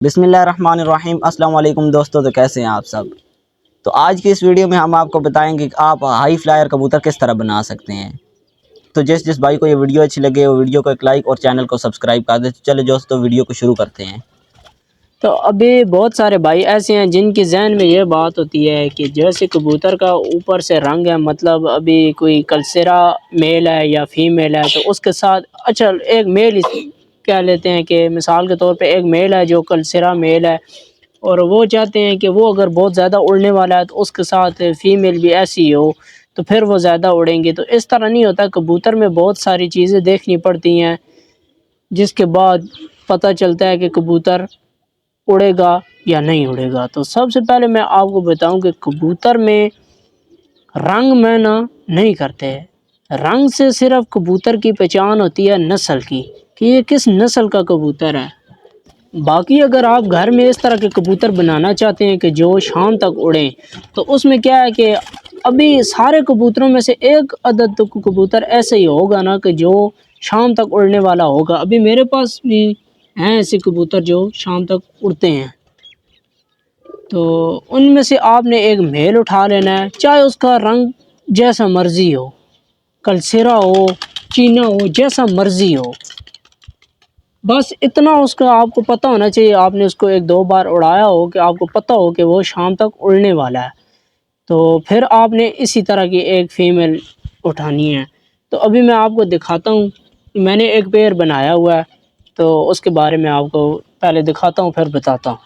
بسم اللہ الرحمن الرحیم۔ السلام علیکم دوستو، تو کیسے ہیں آپ سب؟ تو آج کی اس ویڈیو میں ہم آپ کو بتائیں گے کہ آپ ہائی فلائر کبوتر کس طرح بنا سکتے ہیں۔ تو جس بھائی کو یہ ویڈیو اچھی لگے وہ ویڈیو کو ایک لائک اور چینل کو سبسکرائب کر دیں۔ چلے دوستو ویڈیو کو شروع کرتے ہیں۔ تو ابھی بہت سارے بھائی ایسے ہیں جن کی ذہن میں یہ بات ہوتی ہے کہ جیسے کبوتر کا اوپر سے رنگ ہے، مطلب ابھی کوئی کلسرا میل ہے یا فیمیل ہے تو اس کے ساتھ اچھا ایک میل کہہ لیتے ہیں کہ مثال کے طور پہ ایک میل ہے جو کلسرا میل ہے، اور وہ چاہتے ہیں کہ وہ اگر بہت زیادہ اڑنے والا ہے تو اس کے ساتھ فیمیل بھی ایسی ہو تو پھر وہ زیادہ اڑیں گے۔ تو اس طرح نہیں ہوتا، کبوتر میں بہت ساری چیزیں دیکھنی پڑتی ہیں جس کے بعد پتہ چلتا ہے کہ کبوتر اڑے گا یا نہیں اڑے گا۔ تو سب سے پہلے میں آپ کو بتاؤں کہ کبوتر میں رنگ مینا نہیں کرتے، رنگ سے صرف کبوتر کی پہچان ہوتی ہے نسل کی کہ یہ کس نسل کا کبوتر ہے۔ باقی اگر آپ گھر میں اس طرح کے کبوتر بنانا چاہتے ہیں کہ جو شام تک اڑیں تو اس میں کیا ہے کہ ابھی سارے کبوتروں میں سے ایک عدد تو کبوتر ایسے ہی ہوگا نا کہ جو شام تک اڑنے والا ہوگا۔ ابھی میرے پاس بھی ہیں ایسے کبوتر جو شام تک اڑتے ہیں، تو ان میں سے آپ نے ایک میل اٹھا لینا ہے، چاہے اس کا رنگ جیسا مرضی ہو، کلسرا ہو، چینا ہو، جیسا مرضی ہو، بس اتنا اس کا آپ کو پتہ ہونا چاہیے۔ آپ نے اس کو ایک دو بار اڑایا ہو کہ آپ کو پتہ ہو کہ وہ شام تک اڑنے والا ہے، تو پھر آپ نے اسی طرح کی ایک فیمیل اٹھانی ہے۔ تو ابھی میں آپ کو دکھاتا ہوں، میں نے ایک پیر بنایا ہوا ہے تو اس کے بارے میں آپ کو پہلے دکھاتا ہوں پھر بتاتا ہوں۔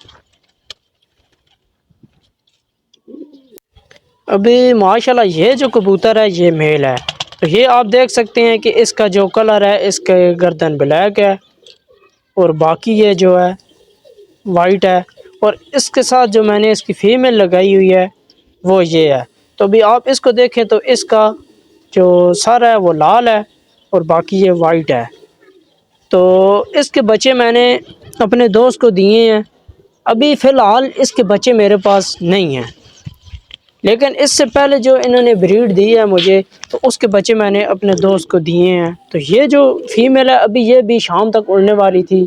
ابھی ماشاءاللہ یہ جو کبوتر ہے یہ میل ہے، تو یہ آپ دیکھ سکتے ہیں کہ اس کا جو کلر ہے، اس کے گردن بلیک ہے اور باقی یہ جو ہے وائٹ ہے، اور اس کے ساتھ جو میں نے اس کی فیمیل لگائی ہوئی ہے وہ یہ ہے۔ تو ابھی آپ اس کو دیکھیں تو اس کا جو سر ہے وہ لال ہے اور باقی یہ وائٹ ہے۔ تو اس کے بچے میں نے اپنے دوست کو دیے ہیں، ابھی فی الحال اس کے بچے میرے پاس نہیں ہیں، لیکن اس سے پہلے جو انہوں نے بریڈ دی ہے مجھے تو اس کے بچے میں نے اپنے دوست کو دیے ہیں۔ تو یہ جو فیمیل ہے ابھی یہ بھی شام تک اڑنے والی تھی،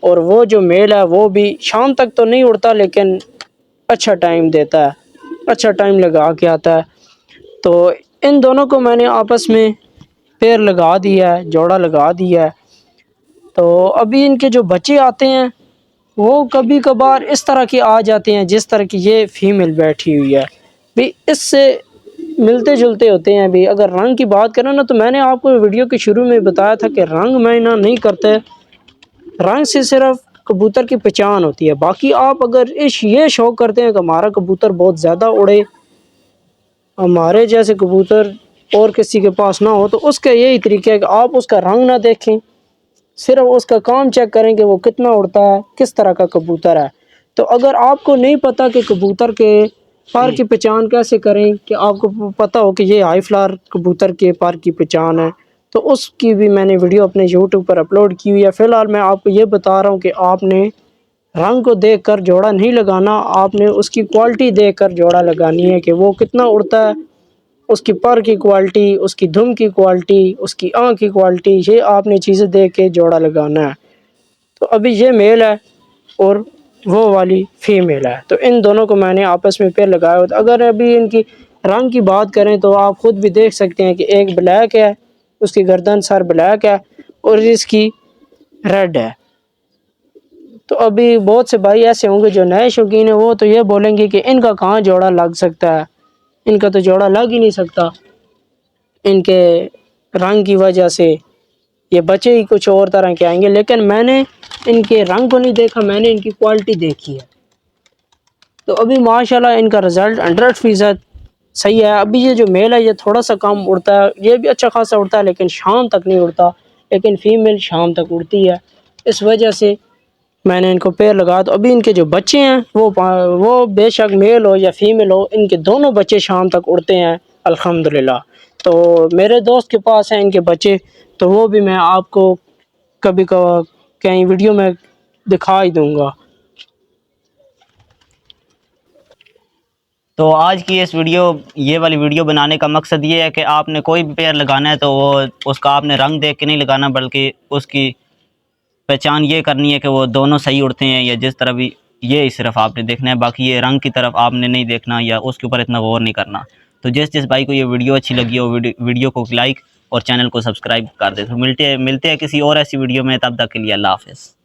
اور وہ جو میل ہے وہ بھی شام تک تو نہیں اڑتا لیکن اچھا ٹائم دیتا ہے، اچھا ٹائم لگا کے آتا ہے۔ تو ان دونوں کو میں نے آپس میں پیر لگا دیا ہے، جوڑا لگا دیا ہے۔ تو ابھی ان کے جو بچے آتے ہیں وہ کبھی کبھار اس طرح کے آ جاتے ہیں جس طرح کی یہ فیمیل بیٹھی ہوئی ہے، بھی اس سے ملتے جلتے ہوتے ہیں۔ بھی اگر رنگ کی بات کریں نا تو میں نے آپ کو ویڈیو کے شروع میں بتایا تھا کہ رنگ مینا نہیں کرتے، رنگ سے صرف کبوتر کی پہچان ہوتی ہے۔ باقی آپ اگر یہ شوق کرتے ہیں کہ ہمارا کبوتر بہت زیادہ اڑے، ہمارے جیسے کبوتر اور کسی کے پاس نہ ہو، تو اس کا یہی طریقہ ہے کہ آپ اس کا رنگ نہ دیکھیں، صرف اس کا کام چیک کریں کہ وہ کتنا اڑتا ہے، کس طرح کا کبوتر ہے۔ تو اگر آپ کو نہیں پتہ کہ کبوتر کے پر کی پہچان کیسے کریں، کہ آپ کو پتہ ہو کہ یہ ہائی فلائر کبوتر کے پر کی پہچان ہے، تو اس کی بھی میں نے ویڈیو اپنے یوٹیوب پر اپلوڈ کی ہوئی ہے۔ فی الحال میں آپ کو یہ بتا رہا ہوں کہ آپ نے رنگ کو دیکھ کر جوڑا نہیں لگانا، آپ نے اس کی کوالٹی دیکھ کر جوڑا لگانی ہے کہ وہ کتنا اڑتا ہے، اس کی پر کی کوالٹی، اس کی دم کی کوالٹی، اس کی آنکھ کی کوالٹی، یہ آپ نے چیزیں دیکھ کے جوڑا لگانا ہے۔ تو ابھی یہ میل ہے اور وہ والی فیمیل ہے، تو ان دونوں کو میں نے آپس میں پیر لگایا ہوتا۔ اگر ابھی ان کی رنگ کی بات کریں تو آپ خود بھی دیکھ سکتے ہیں کہ ایک بلیک ہے، اس کی گردن سر بلیک ہے اور اس کی ریڈ ہے۔ تو ابھی بہت سے بھائی ایسے ہوں گے جو نئے شوقین ہیں، وہ تو یہ بولیں گے کہ ان کا کہاں جوڑا لگ سکتا ہے، ان کا تو جوڑا لگ ہی نہیں سکتا ان کے رنگ کی وجہ سے، یہ بچے ہی کچھ اور طرح کے آئیں گے۔ لیکن میں نے ان کے رنگ کو نہیں دیکھا، میں نے ان کی کوالٹی دیکھی ہے۔ تو ابھی ماشاءاللہ ان کا رزلٹ 100% صحیح ہے۔ ابھی یہ جو میل ہے یہ تھوڑا سا کم اڑتا ہے، یہ بھی اچھا خاصا اڑتا ہے لیکن شام تک نہیں اڑتا، لیکن فیمیل شام تک اڑتی ہے۔ اس وجہ سے میں نے ان کو پیر لگا۔ تو ابھی ان کے جو بچے ہیں وہ بے شک میل ہو یا فیمیل ہو، ان کے دونوں بچے شام تک اڑتے ہیں الحمدللہ۔ تو میرے دوست کے پاس ہیں ان کے بچے، تو وہ بھی میں آپ کو کبھی کہیں ویڈیو میں دکھا ہی دوں گا۔ تو آج کی اس یہ والی ویڈیو بنانے کا مقصد یہ ہے کہ آپ نے کوئی بھی پیر لگانا ہے تو وہ اس کا آپ نے رنگ دیکھ کے نہیں لگانا، بلکہ اس کی پہچان یہ کرنی ہے کہ وہ دونوں صحیح اڑتے ہیں یا جس طرح بھی، یہ صرف آپ نے دیکھنا ہے، باقی یہ رنگ کی طرف آپ نے نہیں دیکھنا یا اس کے اوپر اتنا غور نہیں کرنا۔ تو جس بھائی کو یہ ویڈیو اچھی لگی ہو ویڈیو کو لائک اور چینل کو سبسکرائب کر دے۔ تو ملتے ہیں کسی اور ایسی ویڈیو میں، تب تک کے لیے اللہ حافظ۔